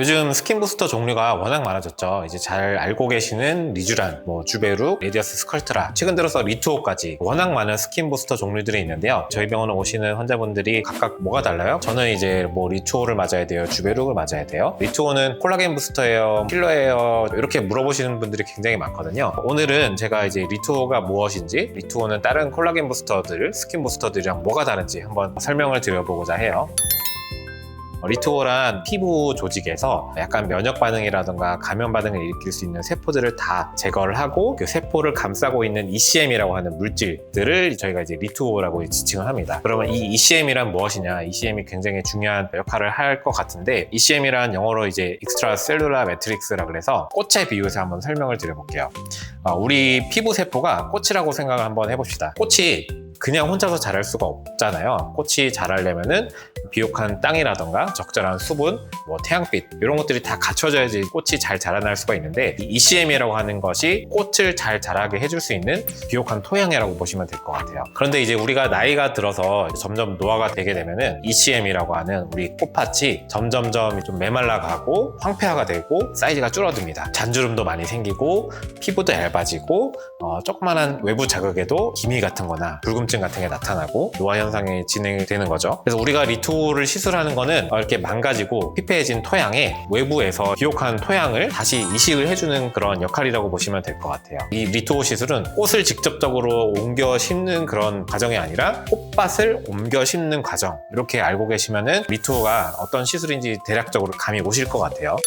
요즘 스킨 부스터 종류가 워낙 많아졌죠. 이제 잘 알고 계시는 리쥬란, 주베룩, 레디어스 스컬트라, 최근 들어서 리투오까지 워낙 많은 스킨 부스터 종류들이 있는데요. 저희 병원에 오시는 환자분들이 각각 뭐가 달라요? 저는 이제 리투오를 맞아야 돼요, 주베룩을 맞아야 돼요. 리투오는 콜라겐 부스터예요, 필러예요, 이렇게 물어보시는 분들이 굉장히 많거든요. 오늘은 제가 이제 리투오가 무엇인지, 리투오는 다른 콜라겐 부스터들, 스킨 부스터들이랑 뭐가 다른지 한번 설명을 드려보고자 해요. 리투오란 피부 조직에서 약간 면역 반응이라던가 감염 반응을 일으킬 수 있는 세포들을 다 제거를 하고 그 세포를 감싸고 있는 ECM이라고 하는 물질들을 저희가 이제 리투오라고 지칭을 합니다. 그러면 이 ECM이란 무엇이냐? ECM이 굉장히 중요한 역할을 할 것 같은데, ECM이란 영어로 이제 Extra Cellular Matrix라 그래서 꽃에 비유해서 한번 설명을 드려볼게요. 우리 피부 세포가 꽃이라고 생각을 한번 해봅시다. 꽃이 그냥 혼자서 자랄 수가 없잖아요. 꽃이 자라려면은 비옥한 땅이라던가 적절한 수분, 태양빛 이런 것들이 다 갖춰져야지 꽃이 잘 자라날 수가 있는데, 이 ECM이라고 하는 것이 꽃을 잘 자라게 해줄 수 있는 비옥한 토양이라고 보시면 될 것 같아요. 그런데 이제 우리가 나이가 들어서 점점 노화가 되게 되면은 ECM이라고 하는 우리 꽃밭이 점점점 좀 메말라가고 황폐화가 되고 사이즈가 줄어듭니다. 잔주름도 많이 생기고 피부도 얇아지고 조그만한 외부 자극에도 기미 같은 거나 붉음증 같은 게 나타나고 노화 현상이 진행이 되는 거죠. 그래서 우리가 리투오를 시술하는 거는 이렇게 망가지고 피폐해진 토양에 외부에서 비옥한 토양을 다시 이식을 해주는 그런 역할이라고 보시면 될 것 같아요. 이 리투오 시술은 꽃을 직접적으로 옮겨 심는 그런 과정이 아니라 꽃밭을 옮겨 심는 과정, 이렇게 알고 계시면은 리투오가 어떤 시술인지 대략적으로 감이 오실 것 같아요.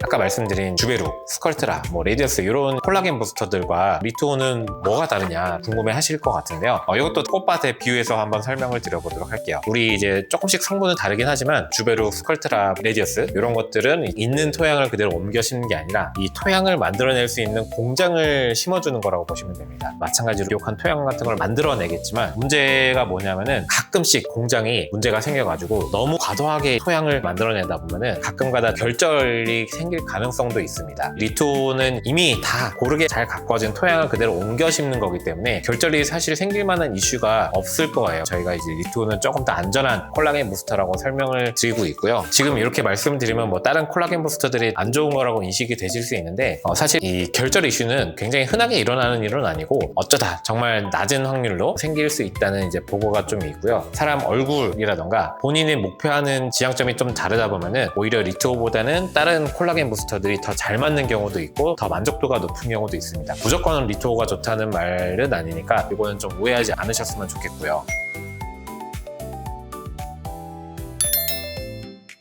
아까 말씀드린 주베룩, 스컬트라, 레디어스 이런 콜라겐 부스터들과 리투오는 뭐가 다르냐 궁금해 하실 것 같은데요. 이것도 꽃밭에 비유해서 한번 설명을 드려보도록 할게요. 우리 이제 조금씩 성분은 다르긴 하지만 주베룩, 스컬트라, 레디어스 이런 것들은 있는 토양을 그대로 옮겨 심는 게 아니라 이 토양을 만들어낼 수 있는 공장을 심어주는 거라고 보시면 됩니다. 마찬가지로 비옥한 토양 같은 걸 만들어내겠지만 문제가 뭐냐면은 가끔씩 공장이 문제가 생겨가지고 너무 과도하게 토양을 만들어내다 보면은 가끔가다 결절이 생길 가능성도 있습니다. 리투오는 이미 다 고르게 잘 가꿔진 토양을 그대로 옮겨 심는 거기 때문에 결절이 사실 생길 만한 이슈가 없을 거예요. 저희가 이제 리투오는 조금 더 안전한 콜라겐 부스터라고 설명을 드리고 있고요. 지금 이렇게 말씀드리면 다른 콜라겐 부스터들이 안 좋은 거라고 인식이 되실 수 있는데, 사실 이 결절 이슈는 굉장히 흔하게 일어나는 일은 아니고 어쩌다 정말 낮은 확률로 생길 수 있다는 이제 보고가 좀 있고요. 사람 얼굴이라던가 본인이 목표하는 지향점이 좀 다르다 보면은 오히려 리투오보다는 다른 콜라겐 부스터들이 더 잘 맞는 경우도 있고 더 만족도가 높은 경우도 있습니다. 무조건 리투오가 좋다는 말은 아니니까 이거는 좀 오해하지 않으셨으면 좋겠고요.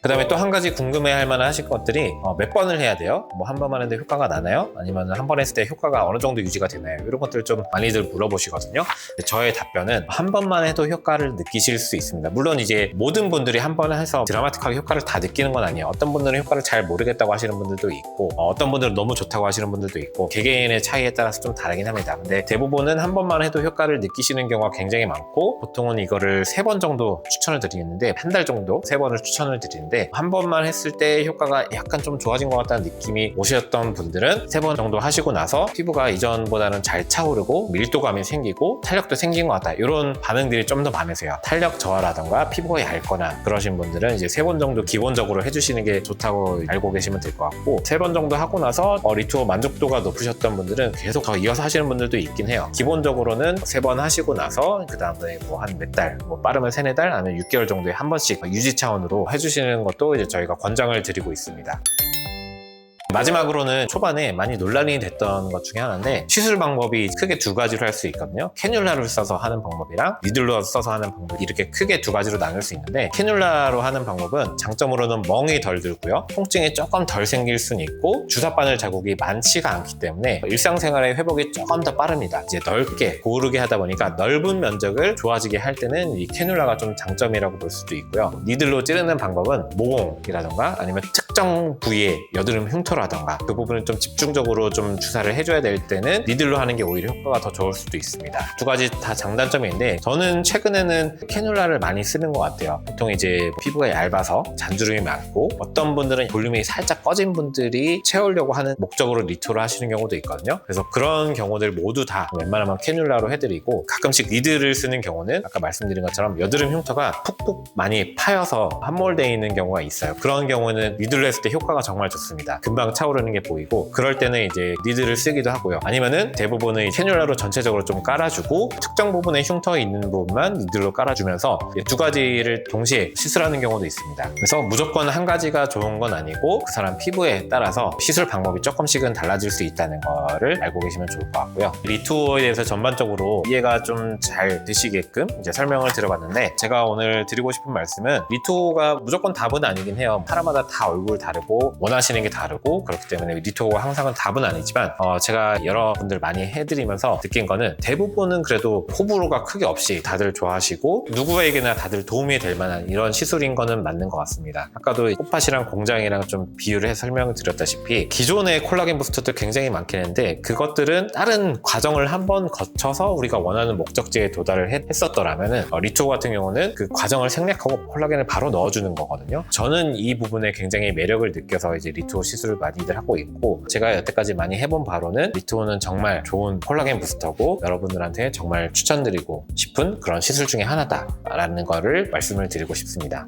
그 다음에 또 한 가지 궁금해할 만한 하실 것들이 몇 번을 해야 돼요? 한 번만 했는데 효과가 나나요? 아니면 한 번 했을 때 효과가 어느 정도 유지가 되나요? 이런 것들 좀 많이들 물어보시거든요. 저의 답변은 한 번만 해도 효과를 느끼실 수 있습니다. 물론 이제 모든 분들이 한 번 해서 드라마틱하게 효과를 다 느끼는 건 아니에요. 어떤 분들은 효과를 잘 모르겠다고 하시는 분들도 있고 어떤 분들은 너무 좋다고 하시는 분들도 있고 개개인의 차이에 따라서 좀 다르긴 합니다. 근데 대부분은 한 번만 해도 효과를 느끼시는 경우가 굉장히 많고, 보통은 이거를 3번 정도 추천을 드리는데, 한 달 정도 3번을 추천을 드리는데, 한 번만 했을 때 효과가 약간 좀 좋아진 것 같다는 느낌이 오셨던 분들은 3번 정도 하시고 나서 피부가 이전보다는 잘 차오르고 밀도감이 생기고 탄력도 생긴 것 같다, 이런 반응들이 좀 더 많으세요. 탄력 저하라던가 피부가 얇거나 그러신 분들은 이제 3번 정도 기본적으로 해주시는 게 좋다고 알고 계시면 될 것 같고, 3번 정도 하고 나서 리투오 만족도가 높으셨던 분들은 계속 더 이어서 하시는 분들도 있긴 해요. 기본적으로는 3번 하시고 나서 그 다음에 한 몇 달, 빠르면 3-4달 아니면 6개월 정도에 한 번씩 유지 차원으로 해주시는 것도 이제 저희가 권장을 드리고 있습니다. 마지막으로는 초반에 많이 논란이 됐던 것 중에 하나인데, 시술 방법이 크게 2가지로 할 수 있거든요. 캐뉼라를 써서 하는 방법이랑 니들로 써서 하는 방법, 이렇게 크게 2가지로 나눌 수 있는데, 캐뉼라로 하는 방법은 장점으로는 멍이 덜 들고요, 통증이 조금 덜 생길 수는 있고 주사바늘 자국이 많지가 않기 때문에 일상생활의 회복이 조금 더 빠릅니다. 이제 넓게 고르게 하다 보니까 넓은 면적을 좋아지게 할 때는 이 캐뉼라가 좀 장점이라고 볼 수도 있고요. 니들로 찌르는 방법은 모공이라던가 아니면 특정 부위에 여드름 흉터라 흉터라던가 그 부분을 좀 집중적으로 좀 주사를 해줘야 될 때는 니들로 하는 게 오히려 효과가 더 좋을 수도 있습니다. 두 가지 다 장단점이 있는데 저는 최근에는 캐뉼라를 많이 쓰는 것 같아요. 보통 이제 피부가 얇아서 잔주름이 많고 어떤 분들은 볼륨이 살짝 꺼진 분들이 채우려고 하는 목적으로 리투를 하시는 경우도 있거든요. 그래서 그런 경우들 모두 다 웬만하면 캐뉼라로 해드리고 가끔씩 니들을 쓰는 경우는 아까 말씀드린 것처럼 여드름 흉터가 푹푹 많이 파여서 함몰되어 있는 경우가 있어요. 그런 경우는 니들로 했을 때 효과가 정말 좋습니다. 금방 차오르는 게 보이고 그럴 때는 이제 니들을 쓰기도 하고요. 아니면은 대부분은 캐뉼라로 전체적으로 좀 깔아주고 특정 부분에 흉터 있는 부분만 니들로 깔아주면서 두 가지를 동시에 시술하는 경우도 있습니다. 그래서 무조건 한 가지가 좋은 건 아니고 그 사람 피부에 따라서 시술 방법이 조금씩은 달라질 수 있다는 거를 알고 계시면 좋을 것 같고요. 리투어에 대해서 전반적으로 이해가 좀 잘 되시게끔 이제 설명을 드려봤는데 제가 오늘 드리고 싶은 말씀은 리투어가 무조건 답은 아니긴 해요. 사람마다 다 얼굴 다르고 원하시는 게 다르고 그렇기 때문에 리투어가 항상은 답은 아니지만 제가 여러분들 많이 해드리면서 느낀 거는 대부분은 그래도 호불호가 크게 없이 다들 좋아하시고 누구에게나 다들 도움이 될 만한 이런 시술인 거는 맞는 것 같습니다. 아까도 꽃밭이랑 공장이랑 좀 비유를 해서 설명을 드렸다시피 기존의 콜라겐 부스터들 굉장히 많긴 했는데 그것들은 다른 과정을 한번 거쳐서 우리가 원하는 목적지에 도달을 했었더라면은 리투어 같은 경우는 그 과정을 생략하고 콜라겐을 바로 넣어주는 거거든요. 저는 이 부분에 굉장히 매력을 느껴서 이제 리투어 시술을 많이들 하고 있고 제가 여태까지 많이 해본 바로는 리투어는 정말 좋은 콜라겐 부스터고 여러분들한테 정말 추천드리고 싶은 그런 시술 중에 하나다라는 거를 말씀을 드리고 싶습니다.